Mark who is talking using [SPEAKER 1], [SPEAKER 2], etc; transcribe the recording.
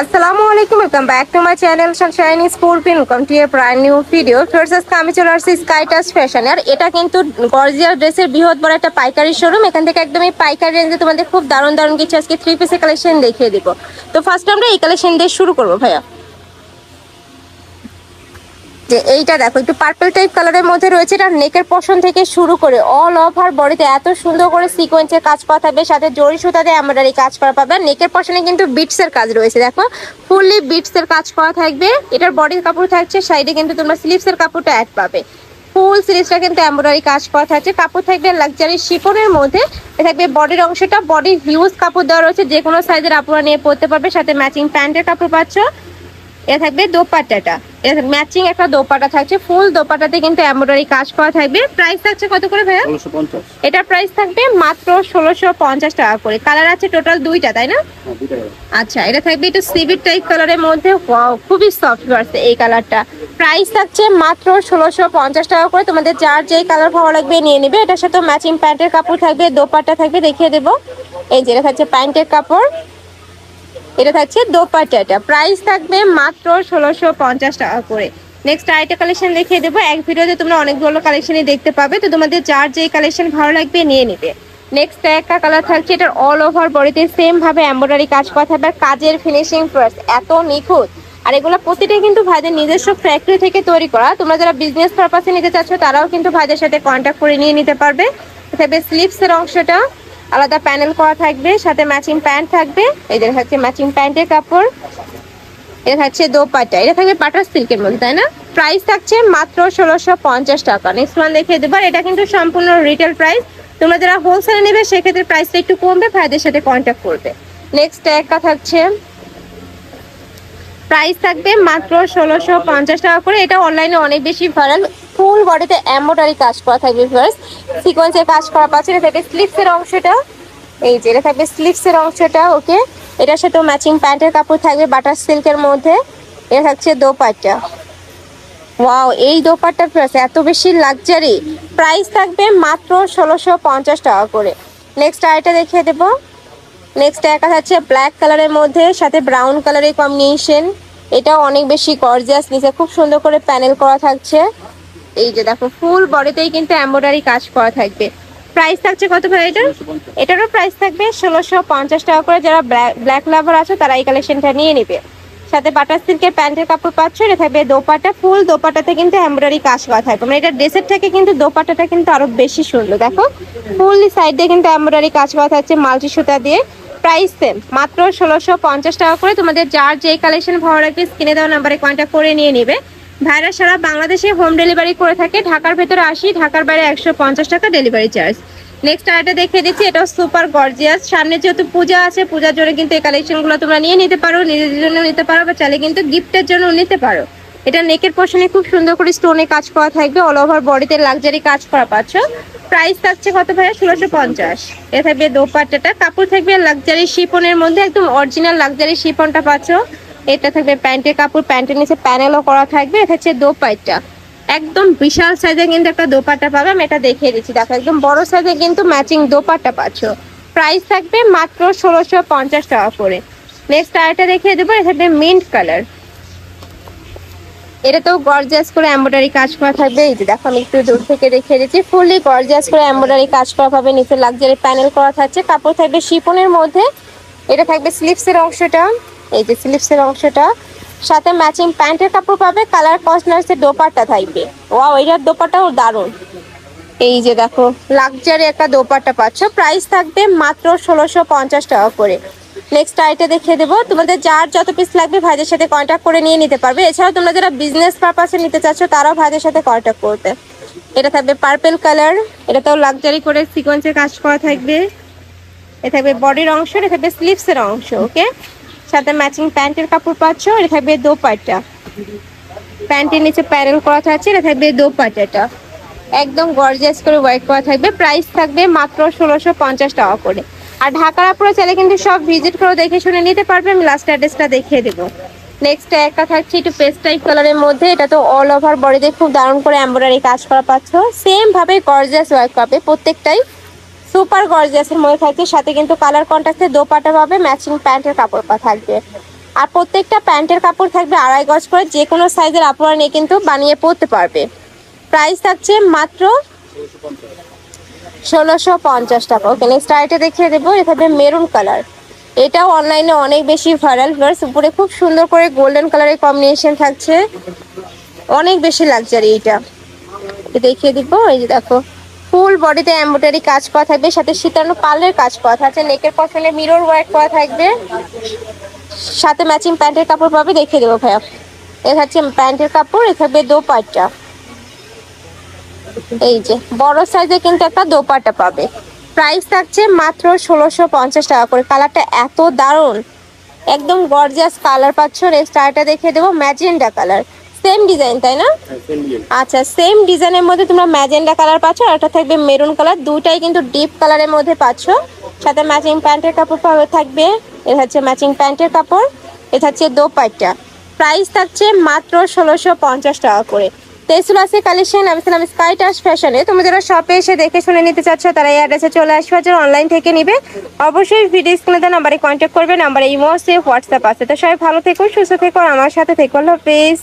[SPEAKER 1] আসসালামু আলাইকুম, welcome back to my channel Sunshine sporting. Welcome to A brand new video. First আজকে আমি চলে আসছি স্কাই টাচ ফ্যাশন। আর এটা কিন্তু গর্জিয়াস ড্রেসের বৃহৎ বড় একটা পাইকারি শোরুম। এখান থেকে একদমই পাইকারি রেঞ্জে তোমাদের খুব দারুণ দারুণ কিছু আজকে থ্রি পিসের কালেকশন দেখিয়ে দিব। তো ফার্স্ট আমরা এই কালেকশন দিয়ে শুরু করবো ভাইয়া। যে এইটা দেখো একটু পার্পল টাইপ কালারের মধ্যে রয়েছে। এটা নেকের পশন থেকে শুরু করে অল ওভার বডিতে এত সুন্দর করে সিকোয়েন্সের কাজ করা থাকবে, সাথে জরি সুতা দিয়ে এমব্রয়ডারি কাজ করা পাবে। নেকের পশনে কিন্তু বিটসের কাজ রয়েছে, দেখো ফুললি বিটসের কাজ করা থাকবে। এটার বডির কাপড় থাকছে, সাইডে কিন্তু তোমরা স্লিভসের কাপড়টা অ্যাড পাবে। ফুল স্লিভসটা কিন্তু এমব্রয়ডারি কাজ করা থাকছে। কাপড় থাকবে লাক্সারি শিফনের মধ্যে। থাকবে বডির অংশটা, বডির হিউজ কাপড় দেওয়া রয়েছে, যে কোনো সাইজের আপুরা নিয়ে পরতে পারবে। সাথে ম্যাচিং প্যান্টের কাপড় পাচ্ছ। এটা থাকবে দোপাট্টাটা, এটা ম্যাচিং একটা দোপাট্টা থাকছে। ফুল দোপাট্টাতে কিন্তু এমব্রয়ডারি কাজ করা থাকবে। প্রাইস থাকছে কত করে ভাইয়া?
[SPEAKER 2] 1650।
[SPEAKER 1] এটার প্রাইস থাকবে মাত্র 1650 টাকা করে। কালার আছে টোটাল দুইটা, তাই না? আচ্ছা, এটা থাকবে একটু সিভিট টাইপ কালারের মধ্যে। ওয়াও, খুবই সফট আছে এই কালারটা। প্রাইস থাকছে মাত্র 1650 টাকা করে। তোমাদের যার যেই কালার ভালো লাগবে নিয়ে নেবে। এটার সাথে ম্যাচিং প্যান্টের কাপড় থাকবে, দোপাট্টা থাকবে, দেখিয়ে দেবো। এই যে এটা থাকছে প্যান্টের কাপড়, এটা থাকছে দোপাট্টাটা। প্রাইস থাকবে মাত্র 1650 টাকা করে। নেক্সট আরেকটা কালেকশন দেখিয়ে দেবো। এক ভিডিওতে তোমরা অনেকগুলো কালেকশনই দেখতে পাবে, তো তোমাদের যার যেই কালেকশন ভালো লাগবে নিয়ে নিবে। নেক্সট একটা কালার থাকছে, এটার অল ওভার বডিতে সেম ভাবে এমব্রয়ডারি কাজ করা থাকবে। কাজের ফিনিশিং ফার্স্ট এত নিখুঁত। আর এগুলো প্রতিটাই কিন্তু ভাইদের নিজস্ব ফ্যাক্টরি থেকে তৈরি করা। তোমরা যারা বিজনেস পারপাসে নিতে চাচ্ছ তারাও কিন্তু ভাইদের সাথে কন্ট্যাক্ট করে নিয়ে নিতে পারবে। তবে স্লিভসের অংশটা আলাদা প্যানেল করা থাকবে, সাথে ম্যাচিং প্যান্ট থাকবে। এই যে থাকছে ম্যাচিং প্যান্টের কাপড়, এটা থাকছে দোপাট্টা। এটা থাকবে বাটার সিল্কের মধ্যে, তাই না? প্রাইস থাকছে মাত্র 1650 টাকা। নেক্সট ওয়ান দেখিয়ে দেবো। এটা কিন্তু সম্পূর্ণ রিটেল প্রাইস। তোমরা যারা হোলসেলে নেবে সেক্ষেত্রে প্রাইসটা একটু কমবে, ভাইদের সাথে কন্ট্যাক্ট করবে। নেক্সট একটা থাকছে, প্রাইস থাকবে মাত্র 1650 টাকা করে। এটা অনলাইনে অনেক বেশি ভাইরাল। ফুল বডিতে এমব্রয়ডারি কাজ করা থাকবে, ফার্স্ট সিকোয়েন্সের কাজ করা পাচ্ছে। এটা থাকবে স্লিভসের অংশটা, এই যে এটা থাকবে স্লিভসের অংশটা। ওকে, এটার সাথে ম্যাচিং প্যান্টের কাপড় থাকবে বাটার সিল্কের মধ্যে। এটা থাকছে দোপাট্টা। ওয়াও, এই দোপাট্টার প্রাইস এত বেশি লাক্সারি। প্রাইস থাকবে মাত্র 1650 টাকা করে। নেক্সট আরেকটা দেখিয়ে দেবো। নেক্সট একটা হচ্ছে ব্ল্যাক কালারের মধ্যে, সাথে ব্রাউন কালারের কম্বিনেশন। এটাও অনেক বেশি গর্জিয়াস, নিচে খুব সুন্দর করে প্যানেল করা থাকছে। এই যে দেখো ফুল বডিতেই কিন্তু এমব্রয়ডারি কাজ করা থাকবে। প্রাইস থাকছে কত ভাই এটা? এটারও প্রাইস থাকবে 1650 টাকা করে। যারা ব্ল্যাক লাভার আছে তারা এই কালেকশনটা নিয়ে নেবে। সাথে বাটার সিল্কের প্যান্টের কাপড় পাচ্ছ। এটা থাকবে দোপাট্টা, ফুল দোপাট্টাতে কিন্তু এমব্রয়ডারি কাজ করা থাকবে। মানে এটা ড্রেসের থেকে কিন্তু দোপাট্টাটা কিন্তু আরো বেশি সুন্দর। দেখো ফুল সাইড দিয়ে কিন্তু এমব্রয়ডারি কাজ করা থাকছে মাল্টি সুতা দিয়ে। প্রাইস সেম মাত্র 1650 টাকা করে। তোমাদের যার যেই কালেকশন ভালো লাগবে স্ক্রিনে দেওয়া নাম্বারে কন্ট্যাক্ট করে নিয়ে নিবে। ভাইরা সারা বাংলাদেশে হোম ডেলিভারি করে থাকে। ঢাকার ভেতরে 80, ঢাকার বাইরে 150 টাকা ডেলিভারি চার্জ। নেক্সট আরেকটা দেখিয়ে দিচ্ছি, এটাও সুপার গর্জিয়াস। সামনে যেহেতু পূজা আছে, পূজার জন্য কিন্তু এই কালেকশনগুলো তোমরা নিয়ে নিতে পারো, নিজেদের জন্য নিতে পারো, বা চাইলে কিন্তু গিফটের জন্য নিতে পারো। এটা নেকের পোর্শনে খুব সুন্দর করে স্টোনে কাজ করা থাকবে, অল ওভার বডিতে লাক্সারি কাজ করা পাচ্ছ। প্রাইস থাকছে কত ভাইয়া? 1650। এটা থাকবে দোপাট্টাটা, কাপড় থাকবে লাক্সারি শিফনের মধ্যে, একদম অরিজিনাল লাক্সারি শিফনটা পাচ্ছ। এটা থাকবে প্যান্টের কাপড়, প্যান্টের নিচে প্যানেলও করা থাকবে। এটা হচ্ছে দোপাট্টা, একদম বিশাল সাইজের কিন্তু একটা দোপাট্টা পাবে। আমি এটা দেখিয়ে দিচ্ছি, দেখো একদম বড় সাইজের কিন্তু ম্যাচিং দোপাট্টা পাচ্ছ। প্রাইস থাকবে মাত্র 1650 টাকা করে। নেক্সট আরেকটা দেখিয়ে দেবো। এটা থাকবে মিন্ট কালার, এটা তো গর্জিয়াস করে এমব্রয়ডারি কাজ করা থাকবে। এই যে দেখো আমি একটু দূর থেকে দেখিয়ে দিচ্ছি, ফুললি গর্জিয়াস করে এমব্রয়ডারি কাজ করা পাবে। নিচে লাক্সারি প্যানেল করা থাকছে, কাপড় থাকবে শিফনের মধ্যে। এটা থাকবে স্লিভসের অংশটা, এই যে স্লিভসের অংশটা, সাথে ম্যাচিং প্যান্টের কাপড় পাবে। কালার কন্ট্রাস্টের দোপাট্টা থাকবে। ওয়াও, এটার দোপাট্টাও দারুণ। এই যে দেখো লাক্সারি একটা দোপাট্টা পাচ্ছ। প্রাইস থাকবে মাত্র 1650 টাকা করে। নেক্সট আইটে দেখিয়ে দেবো। তোমাদের যার যত পিস লাগবে ভাইদের সাথে কন্ট্যাক্ট করে নিয়ে নিতে পারবে। এছাড়াও তোমরা যারা বিজনেস পারপাসে নিতে চাচ্ছ তারাও ভাইদের সাথে কন্ট্যাক্ট করতে। এটা থাকবে পার্পেল কালার, এটাতেও লাক্সারি করে সিকোয়েন্সের কাজ করা থাকবে। এটা থাকবে বডির অংশ, এটা থাকবে স্লিভসের অংশ। ওকে, সাথে ম্যাচিং প্যান্টের কাপড় পাচ্ছ। এটা থাকবে দোপাট্টা, প্যান্টের নিচে প্যানেল করা থাকছে। এটা থাকবে দোপাট্টাটা, একদম গর্জিয়াস করে ওয়ার্ক করা থাকবে। প্রাইস থাকবে মাত্র 1650 টাকা করে। আর ঢাকার আপুরা চাইলে কিন্তু সব ভিজিট করে দেখে শুনে নিতে পারবে। আমি লাস্ট অ্যাড্রেসটা দেখিয়ে দেবো। নেক্সট একটা থাকছে একটু পেস্ট টাইপ কালারের মধ্যে। এটা তো অল ওভার বডিতে খুব দারুণ করে এমব্রয়ডারি কাজ করা পাচ্ছ। সেম ভাবে গর্জিয়াস ওয়ার্ক পাবে, প্রত্যেকটাই সুপার গর্জিয়াসের মধ্যে থাকছে। সাথে কিন্তু কালার কন্ট্রাস্টে দোপাট্টা পাবে, ম্যাচিং প্যান্টের কাপড় থাকবে। আর প্রত্যেকটা প্যান্টের কাপড় থাকবে 2.5 গজ করে, যে কোনো সাইজের আপনারা নিয়ে কিন্তু বানিয়ে পরতে পারবে। প্রাইস থাকছে মাত্র 1650 টাকা। ওকে, নেক্সট আইটা দেখিয়ে দেবো, এটা থাকবে মেরুন কালার। এটাও অনলাইনে অনেক বেশি ভাইরাল ভিউয়ার্স, উপরে খুব সুন্দর করে গোল্ডেন কালারের কম্বিনেশন থাকছে, অনেক বেশি লাক্সারি। এটা দেখিয়ে দিব, এই যে দেখো ফুল বডিতে এমব্রয়ডারি কাজ করা থাকবে, সাথে সীতানো পার্লের কাজ করা থাকছে, নেকের পশনে মিরর ওয়ার্ক করা থাকবে, সাথে ম্যাচিং প্যান্টের কাপড় পাবে। দেখিয়ে দেবো ভাইয়া, এটা হচ্ছে প্যান্টের কাপড়, এ থাকবে দোপাট্টা। এই যে বড় সাইজে কিন্তু একটা দোপাট্টা পাবে। প্রাইস থাকছে মাত্র 1650 টাকা করে। কালারটা এত দারুণ, একদম গর্জিয়াস কালার পাচ্ছ। নেক্সট আরেকটা দেখিয়ে দেবো, ম্যাজেন্ডা কালার, সেম ডিজাইন তাই না? আচ্ছা, সেম ডিজাইনের মধ্যে তোমরা ম্যাজেন্ডা কালার পাচ্ছ, আর একটা থাকবে মেরুন কালার, দুটাই কিন্তু ডিপ কালারের মধ্যে পাচ্ছ। সাথে ম্যাচিং প্যান্টের কাপড় পাবে থাকবে, এটা হচ্ছে ম্যাচিং প্যান্টের কাপড়, এটা হচ্ছে দোপাট্টা। প্রাইস থাকছে মাত্র 1650 টাকা করে। তেসুলাসি কালেকশন, আমি ছিলাম স্কাই টাচ ফ্যাশনে। তুমি যারা শপে এসে দেখে শুনে নিতে চাচ্ছ তারা এই অ্যাড্রেসে চলে আসবে, যারা অনলাইন থেকে নিবে অবশ্যই ভিডিও স্ক্রিনে দেওয়া নাম্বারে কন্ট্যাক্ট করবে। নাম্বারে ইমো আছে, হোয়াটসঅ্যাপ আছে। তো সবাই ভালো থেকো, সুস্থ থেকো, আমার সাথে থেকো, আল্লাহ হাফেজ।